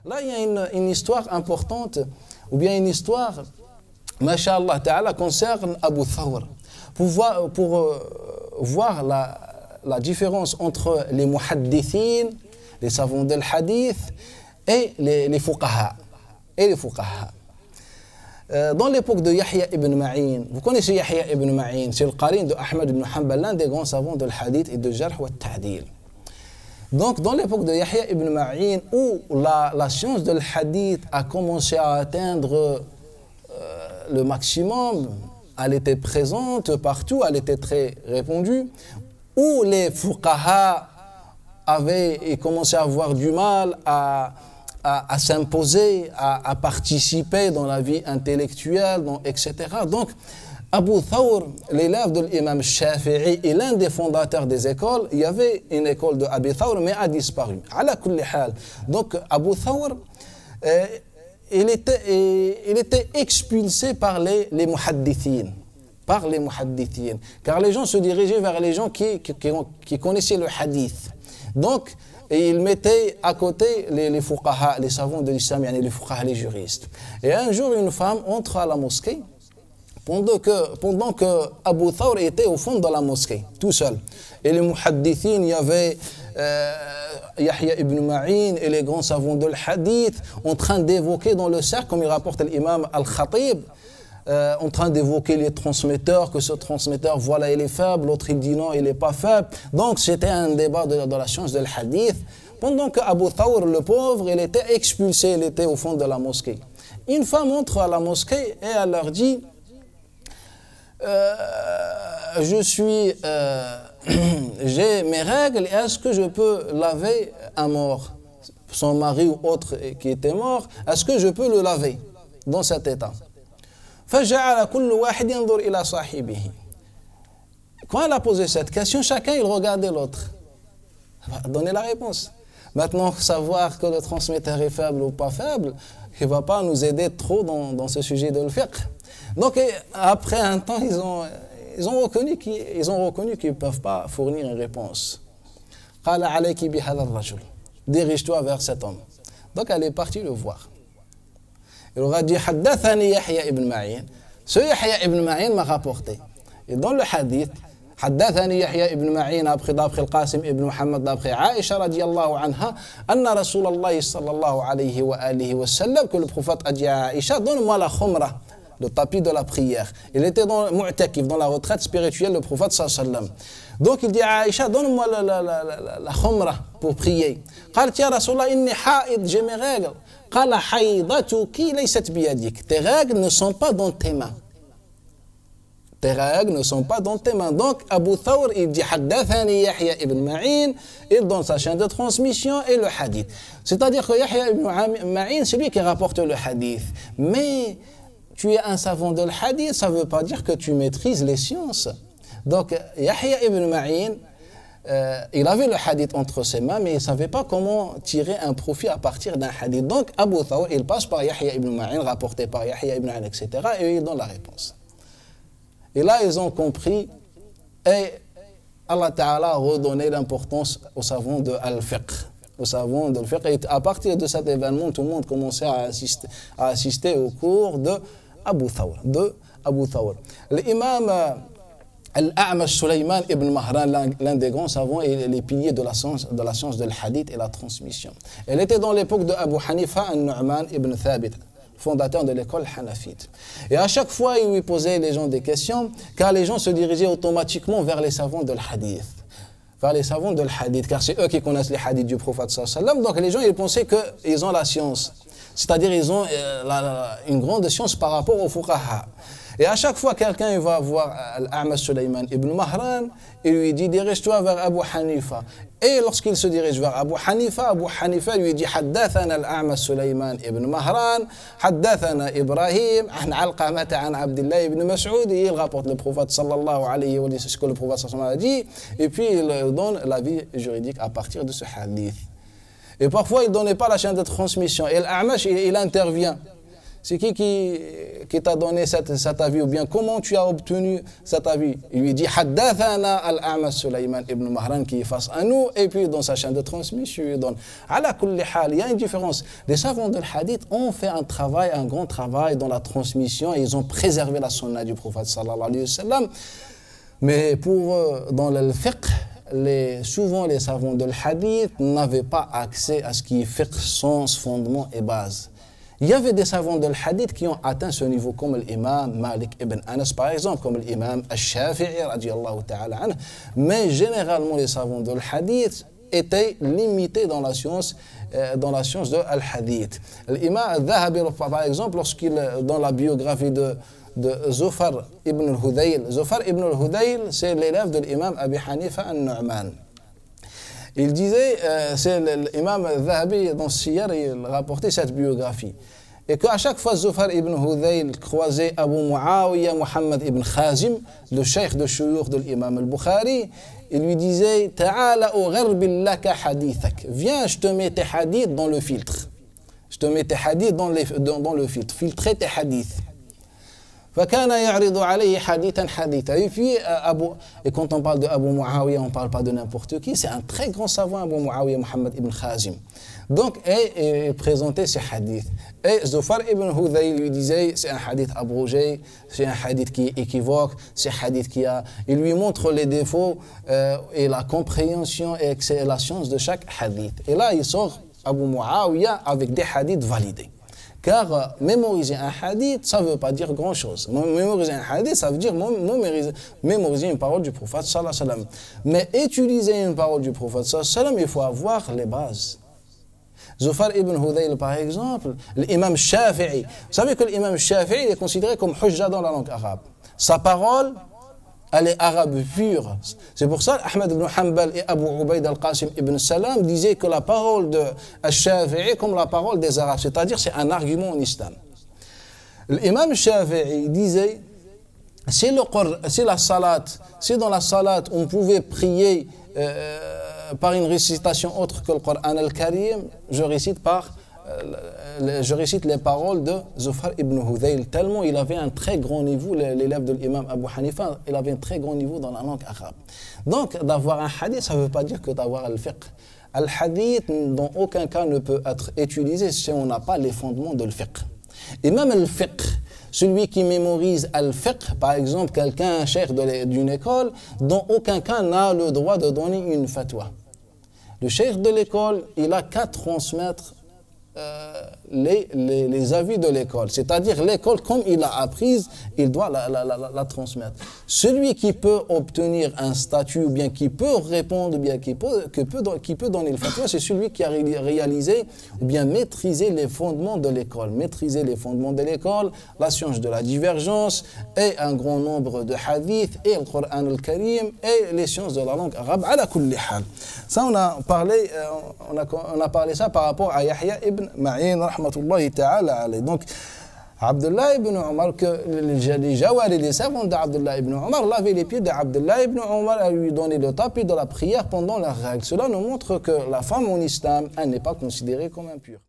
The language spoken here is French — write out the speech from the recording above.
Là, il y a une histoire importante, ou bien une histoire, Masha'Allah Ta'ala, concerne Abu Thawr. Pour voir la différence entre les muhaddithin, les savants del hadith, et les fuqaha. Dans l'époque de Yahya ibn Ma'in, vous connaissez Yahya ibn Ma'in, c'est le qarin de Ahmad ibn Hanbal, l'un des grands savants de hadith et de jarh wa ta'dil. Donc, dans l'époque de Yahya ibn Ma'in, où la science de hadith a commencé à atteindre le maximum, elle était présente partout, elle était très répandue, où les fuqaha avaient commencé à avoir du mal à s'imposer, à participer dans la vie intellectuelle, etc. Donc, Abu Thawr, l'élève de l'imam Shafi'i et l'un des fondateurs des écoles, il y avait une école de Abu Thawr, mais a disparu. Ala kulli hal. Donc, Abu Thawr, il était expulsé par les muhaddithin. Car les gens se dirigeaient vers les gens qui connaissaient le hadith. Donc, il mettait à côté les fuqaha, les savants de l'islam, les fuqaha, les juristes. Et un jour, une femme entre à la mosquée, pendant que Abu Thawr était au fond de la mosquée, tout seul. Et les muhaddithin, il y avait Yahya ibn Ma'in et les grands savants de l'hadith en train d'évoquer dans le cercle, comme il rapporte l'imam al-Khatib, en train d'évoquer les transmetteurs, que ce transmetteur, voilà, il est faible, l'autre il dit non, il n'est pas faible. Donc c'était un débat de la science de l'hadith. Pendant que Abu Thawr, le pauvre, il était expulsé, il était au fond de la mosquée. Une femme entre à la mosquée et elle leur dit j'ai mes règles, est-ce que je peux laver un mort, son mari ou autre qui était mort, est-ce que je peux le laver dans cet état? Quand elle a posé cette question, chacun il regardait l'autre. Elle va donner la réponse. Maintenant, savoir que le transmetteur est faible ou pas faible, il ne va pas nous aider trop dans ce sujet de le fiqh. Donc, après un temps, ils ont reconnu qu'ils ne peuvent pas fournir une réponse. Dirige-toi vers cet homme. Donc, elle est partie le voir. Il aura dit Haddathani Yahya ibn Ma'in. Ce Yahya ibn Ma'in m'a rapporté. Et dans le hadith, Haddathani Yahya ibn Ma'in, d'après Qasim ibn Muhammad, d'après Aïcha radiallahu anha, Anna Rasulallah sallallahu alayhi wa sallam, que le prophète a dit à Aïcha, donne-moi la khumra, le tapis de la prière. Il était dans Mu'takif, dans la retraite spirituelle, le prophète sallallahu alayhi wa sallam. Donc il dit à Aïcha, donne-moi la khumra pour prier. Qal ya Rasulallah, inni ha'id, j'ai mes règles. Tes règles ne sont pas dans tes mains. Donc Abu Thawr, il dit Haddathani Yahya ibn Ma'in, il donne sa chaîne de transmission et le hadith. C'est-à-dire que Yahya ibn Ma'in, c'est lui qui rapporte le hadith. Mais tu es un savant de le hadith, ça ne veut pas dire que tu maîtrises les sciences. Donc Yahya ibn Ma'in, il avait le hadith entre ses mains, mais il ne savait pas comment tirer un profit à partir d'un hadith. Donc, Abu Thawr, il passe par Yahya ibn Ma'in, rapporté par Yahya ibn Ma'in, etc., et il donne la réponse. Et là, ils ont compris, et Allah Ta'ala a redonné l'importance aux savants de al-fiqh. Et à partir de cet événement, tout le monde commençait à assister au cours de Abu Thawr. L'imam Al-A'mash Sulayman ibn Mahran, l'un des grands savants et les piliers de la science de l'hadith et la transmission. Elle était dans l'époque de Abu Hanifa al-Nu'man ibn Thabit, fondateur de l'école hanafite. Et à chaque fois, il lui posait les gens des questions, car les gens se dirigeaient automatiquement vers les savants de l'hadith. Car c'est eux qui connaissent les hadiths du prophète sallallahu alayhi wa sallam. Donc les gens, ils pensaient qu'ils ont la science. C'est-à-dire, ils ont une grande science par rapport aux fuqaha. Et à chaque fois, quelqu'un va voir Al-A'mash Sulayman ibn Mahran, il lui dit, dirige-toi vers Abu Hanifa. Et lorsqu'il se dirige vers Abu Hanifa lui dit, Haddathana Al-A'mash Sulayman ibn Mahran, Haddathana Ibrahim, an Alqamata an Abdullah ibn Mas'ud, et il rapporte le prophète sallallahu alayhi wa sallam, ce que le prophète sallallahu alayhi wa sallam a dit, et puis il donne l'avis juridique à partir de ce hadith. Et parfois, il ne donnait pas la chaîne de transmission. Et l'A'mash, il intervient. C'est qui qui t'a donné cet avis, ou bien comment tu as obtenu cet avis? Il lui dit Haddathana al-A'mash Sulayman ibn Mahran qui est face à nous, et puis dans sa chaîne de transmission, il donne. Ala kulli hal, il y a une différence. Les savants de l'hadith ont fait un travail, un grand travail dans la transmission, et ils ont préservé la sunna du prophète sallallahu alayhi wa sallam. Mais dans le fiqh, souvent les savants de l'hadith n'avaient pas accès à ce qui est fiqh, sens, fondement et base. Il y avait des savants de l'hadith qui ont atteint ce niveau, comme l'imam Malik ibn Anas par exemple, comme l'imam al-Shafi'i radiyallahu ta'ala anhu. Mais généralement les savants de l'hadith étaient limités dans la science de l'hadith. L'imam al-Dhahabi par exemple, dans la biographie de Zufar ibn al-Hudayl. Zufar ibn al-Hudayl, c'est l'élève de l'imam Abi Hanifa al-Nu'man. Il disait, c'est l'imam al-Dhahabi dans Siyar, il rapportait cette biographie. Et qu'à chaque fois Zufar ibn al-Hudayl croisait Abu Muawiyah Muhammad ibn Khazim, le cheikh de shuyukh de l'imam al-Bukhari, il lui disait Ta'ala ugharbin laka hadithak. Viens, je te mets tes hadiths dans le filtre. Je te mets tes hadiths dans le filtre. Filtrer tes hadiths. فكان يعرض عليه حديثا حديثا. Et quand on parle de Abu Muawiyah, on ne parle pas de n'importe qui, c'est un très grand savant, Abu Muawiyah Muhammad ibn Khazim. Donc, il présentait ces hadiths. Et Zufar ibn Hudayl lui disait, c'est un hadith abrogé, c'est un hadith qui est équivoque, c'est un hadith il lui montre les défauts et la compréhension et la science de chaque hadith. Et là, il sort Abu Muawiyah avec des hadiths validés. Car mémoriser un hadith, ça ne veut pas dire grand-chose. Mémoriser un hadith, ça veut dire mémoriser une parole du prophète sallallahu alayhi wa sallam. Mais utiliser une parole du prophète sallallahu alayhi wa sallam, il faut avoir les bases. Zufar ibn Hudayl, par exemple, l'imam Shafi'i. Vous savez que l'imam Shafi'i est considéré comme hujja dans la langue arabe. Sa parole, elle est arabe pure. C'est pour ça qu'Ahmed ibn Hanbal et Abu Ubayd al-Qasim ibn Salam disaient que la parole de Shafi'i est comme la parole des Arabes, c'est-à-dire c'est un argument en islam. L'imam Shafi'i disait si dans la salat on pouvait prier par une récitation autre que le Coran al-Karim, je récite les paroles de Zufar ibn Hudayl, tellement il avait un très grand niveau, l'élève de l'imam Abu Hanifa, il avait un très grand niveau dans la langue arabe. Donc, d'avoir un hadith, ça ne veut pas dire que d'avoir le fiqh. Le hadith, dans aucun cas, ne peut être utilisé si on n'a pas les fondements de le fiqh. Et même le fiqh, celui qui mémorise le fiqh, par exemple, quelqu'un, un cheikh d'une école, dans aucun cas n'a le droit de donner une fatwa. Le cheikh de l'école, il a qu'à transmettre les avis de l'école, c'est-à-dire l'école comme il l'a apprise, il doit la transmettre. Celui qui peut obtenir un statut ou bien qui peut répondre ou bien qui peut donner le fatwa, c'est celui qui a réalisé ou bien maîtrisé les fondements de l'école. Maîtriser les fondements de l'école, la science de la divergence et un grand nombre de hadiths et le Coran al-Karim et les sciences de la langue arabe ala kulli hal. Ça on a parlé ça par rapport à Yahya ibn Ma'in rahmatullahi ta'ala alayhi. Donc Abdullah ibn Omar, que les Jawari, les savants d'Abdullah ibn Omar lavaient les pieds d'Abdullah ibn Omar à lui donner le tapis de la prière pendant la règle. Cela nous montre que la femme en islam, elle n'est pas considérée comme impure.